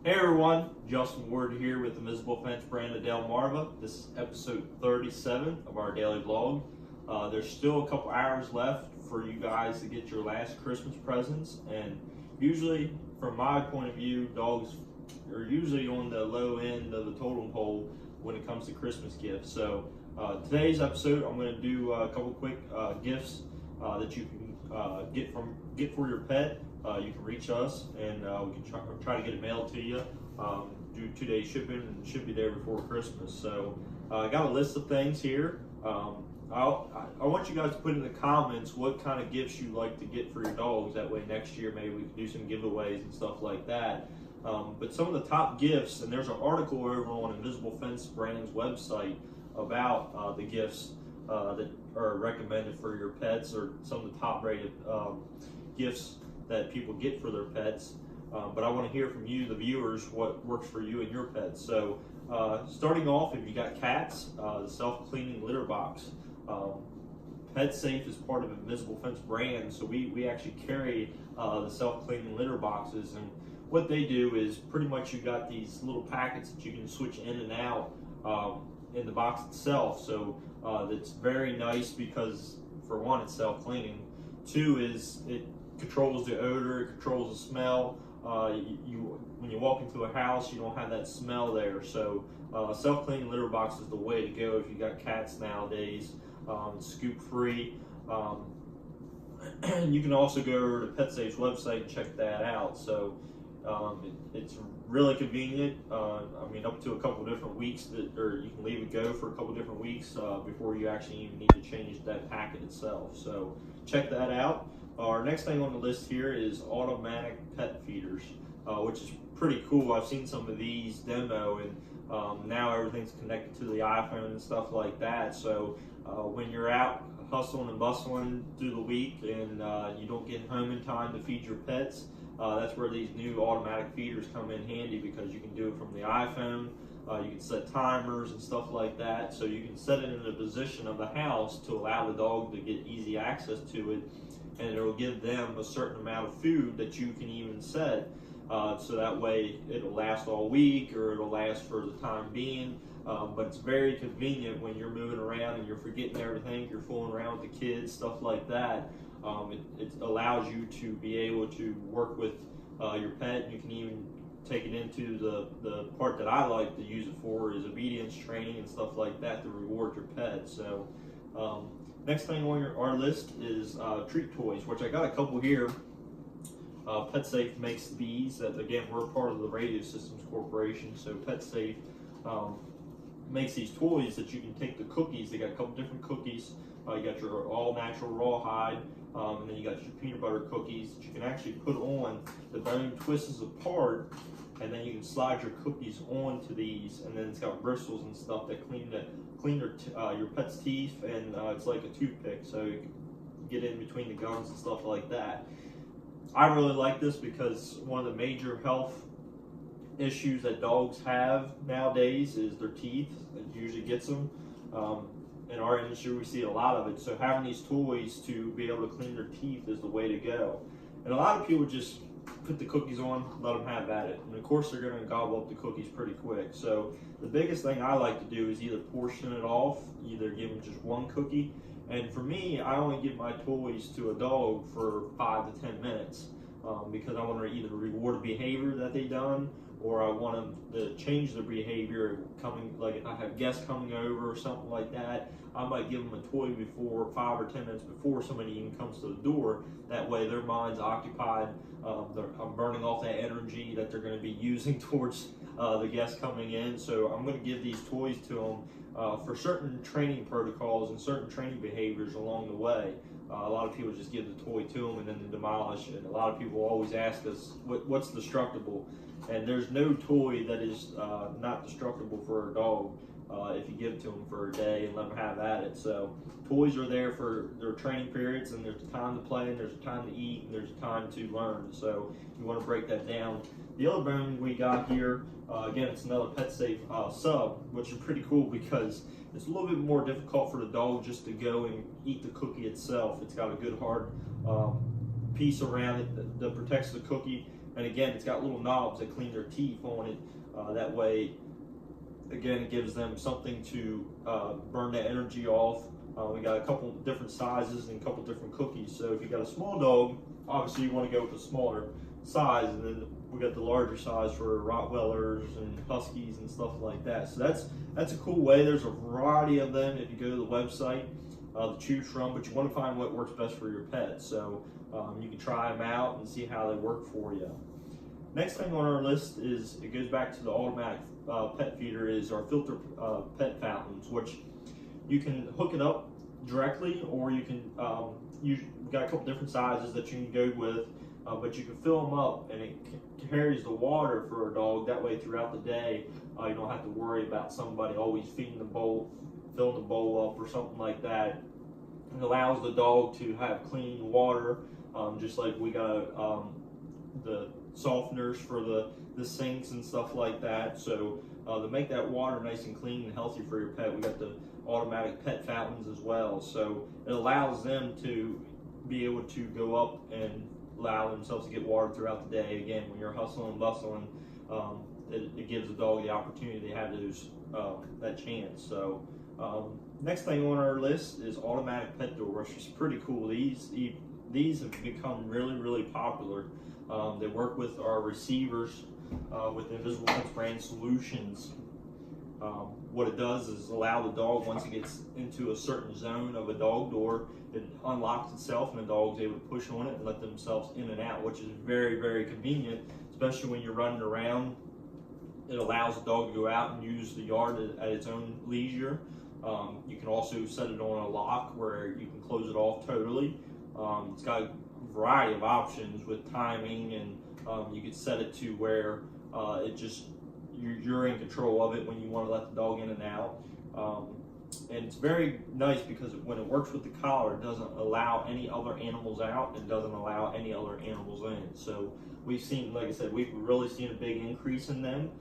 Hey everyone, Justin Ward here with the Fence Brand of Delmarva. This is episode 37 of our daily vlog. There's still a couple hours left for you guys to get your last Christmas presents, and usually, from my point of view, dogs are usually on the low end of the totem pole when it comes to Christmas gifts. So today's episode, I'm going to do a couple quick gifts that you can get for your pet. You can reach us, and we can try to get it mailed to you. Do 2-day shipping, and should be there before Christmas. So I got a list of things here. I want you guys to put in the comments what kind of gifts you like to get for your dogs. That way next year maybe we can do some giveaways and stuff like that. But some of the top gifts, and there's an article over on Invisible Fence Brand's website about the gifts that are recommended for your pets, or some of the top rated gifts that people get for their pets. But I want to hear from you, the viewers, what works for you and your pets. So starting off, if you got cats, the self-cleaning litter box. Pet Safe is part of Invisible Fence Brand, so we actually carry the self-cleaning litter boxes, and what they do is pretty much you got these little packets that you can switch in and out in the box itself. So that's very nice because, for one, it's self-cleaning. Two is it controls the odor, it controls the smell. When you walk into a house, you don't have that smell there. So self-cleaning litter box is the way to go if you got cats nowadays. Scoop free. You can also go over to PetSafe's website and check that out. So it's really convenient. I mean, up to a couple different weeks, or you can leave it go for a couple different weeks before you actually even need to change that packet itself. So check that out. Our next thing on the list here is automatic pet feeders, which is pretty cool. I've seen some of these demo, and now everything's connected to the iPhone and stuff like that. So when you're out hustling and bustling through the week and you don't get home in time to feed your pets, that's where these new automatic feeders come in handy, because you can do it from the iPhone. You can set timers and stuff like that, so you can set it in a position of the house to allow the dog to get easy access to it, and it will give them a certain amount of food that you can even set, so that way it'll last all week, or it'll last for the time being. But it's very convenient when you're moving around and you're forgetting everything, you're fooling around with the kids, stuff like that. It allows you to be able to work with your pet. You can even take it into the part that I like to use it for is obedience training and stuff like that to reward your pet. So next thing on our list is treat toys, which I got a couple here. PetSafe makes these. That, again, we're part of the Radio Systems Corporation, so PetSafe makes these toys that you can take the cookies. They got a couple different cookies. You got your all natural rawhide, and then you got your peanut butter cookies that you can actually put on. The bone twists apart, and then you can slide your cookies onto these, and then it's got bristles and stuff that clean your pet's teeth, and it's like a toothpick, so you can get in between the gums and stuff like that. I really like this because one of the major health issues that dogs have nowadays is their teeth. It usually gets them. In our industry, we see a lot of it. So having these toys to be able to clean their teeth is the way to go. And a lot of people just put the cookies on, let them have at it. And of course, they're going to gobble up the cookies pretty quick. So the biggest thing I like to do is either portion it off, either give them just one cookie. And for me, I only give my toys to a dog for 5 to 10 minutes because I want to either reward a behavior that they've done, or I want them to change their behavior. Like if I have guests coming over or something like that, I might give them a toy before 5 or 10 minutes before somebody even comes to the door. That way their mind's occupied. I'm burning off that energy that they're going to be using towards the guests coming in. So I'm going to give these toys to them for certain training protocols and certain training behaviors along the way. A lot of people just give the toy to them and then they demolish it. A lot of people always ask us, what's destructible? And there's no toy that is not destructible for a dog if you give it to them for a day and let them have at it. So toys are there for their training periods, and there's a time to play, and there's a time to eat, and there's a time to learn. So you want to break that down. The other bone we got here, again, it's another PetSafe sub, which is pretty cool because it's a little bit more difficult for the dog just to go and eat the cookie itself. It's got a good hard piece around it that protects the cookie, And again, it's got little knobs that clean their teeth on it. That way, again, it gives them something to burn that energy off. We got a couple different sizes and a couple different cookies. So if you got a small dog, obviously you want to go with a smaller size, and then we got the larger size for Rottweilers and Huskies and stuff like that. So that's a cool way. There's a variety of them if you go to the website to choose from, but you want to find what works best for your pet. So you can try them out and see how they work for you. Next thing on our list is, it goes back to the automatic pet feeder, is our filter pet fountains, which you can hook it up directly, or you can we've got a couple different sizes that you can go with, but you can fill them up, and it carries the water for a dog. That way throughout the day, you don't have to worry about somebody always feeding the bowl, filling the bowl up or something like that. It allows the dog to have clean water, just like we got the softeners for the sinks and stuff like that. So to make that water nice and clean and healthy for your pet, we got the automatic pet fountains as well. So it allows them to be able to go up and allow themselves to get water throughout the day. Again, when you're hustling and bustling, it gives the dog the opportunity to have that chance. So next thing on our list is automatic pet doors, which is pretty cool. These have become really popular. They work with our receivers with Invisible Fence Brand solutions. What it does is allow the dog, once it gets into a certain zone of a dog door, it unlocks itself and the dog's able to push on it and let themselves in and out, which is very convenient, especially when you're running around. It allows the dog to go out and use the yard at its own leisure. You can also set it on a lock where you can close it off totally. It's got a variety of options with timing, and you can set it to where you're in control of it when you want to let the dog in and out. And it's very nice because when it works with the collar, it doesn't allow any other animals out, and doesn't allow any other animals in. So we've seen, like I said, we've really seen a big increase in them.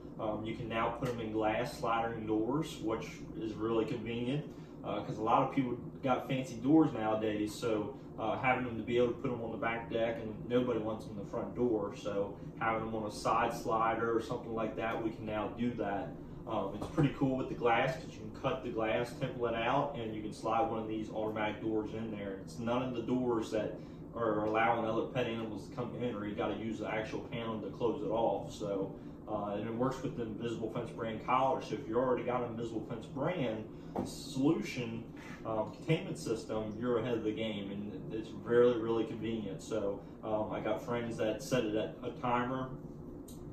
You can now put them in glass sliding doors, which is really convenient because a lot of people got fancy doors nowadays. So having them to be able to put them on the back deck, and nobody wants them in the front door. So having them on a side slider or something like that, we can now do that. It's pretty cool with the glass because you can cut the glass template out and you can slide one of these automatic doors in there. It's none of the doors that are allowing other pet animals to come in, or you got to use the actual panel to close it off. So and it works with the Invisible Fence Brand collar. So if you already got an Invisible Fence Brand solution containment system, you're ahead of the game, and it's really convenient. So I got friends that set it at a timer.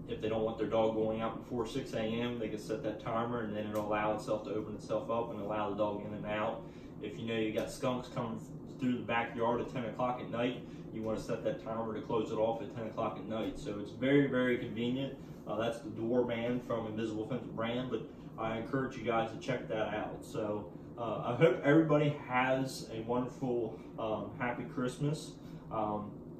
If they don't want their dog going out before 6 a.m., they can set that timer, and then it'll allow itself to open itself up and allow the dog in and out. If you know you got skunks coming through the backyard at 10 o'clock at night, you want to set that timer to close it off at 10 o'clock at night. So it's very convenient. That's the doorman from Invisible Fence Brand, but I encourage you guys to check that out. So I hope everybody has a wonderful, happy Christmas.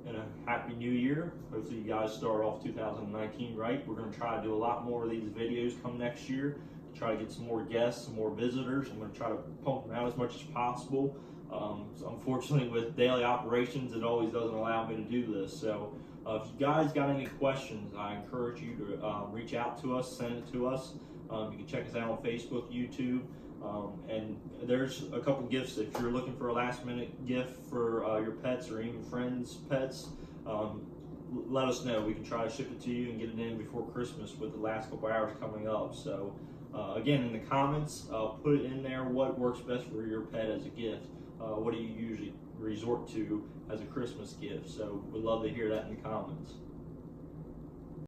And a happy new year. Hopefully you guys start off 2019 right. We're going to try to do a lot more of these videos come next year, to try to get some more guests, some more visitors. I'm going to try to pump them out as much as possible. So unfortunately, with daily operations, it always doesn't allow me to do this. So if you guys got any questions, I encourage you to reach out to us, send it to us. You can check us out on Facebook, YouTube. And there's a couple gifts if you're looking for a last minute gift for your pets or even friends' pets. Let us know. We can try to ship it to you and get it in before Christmas with the last couple hours coming up. So again, in the comments, put it in there what works best for your pet as a gift. What do you usually resort to as a Christmas gift? So we'd love to hear that in the comments.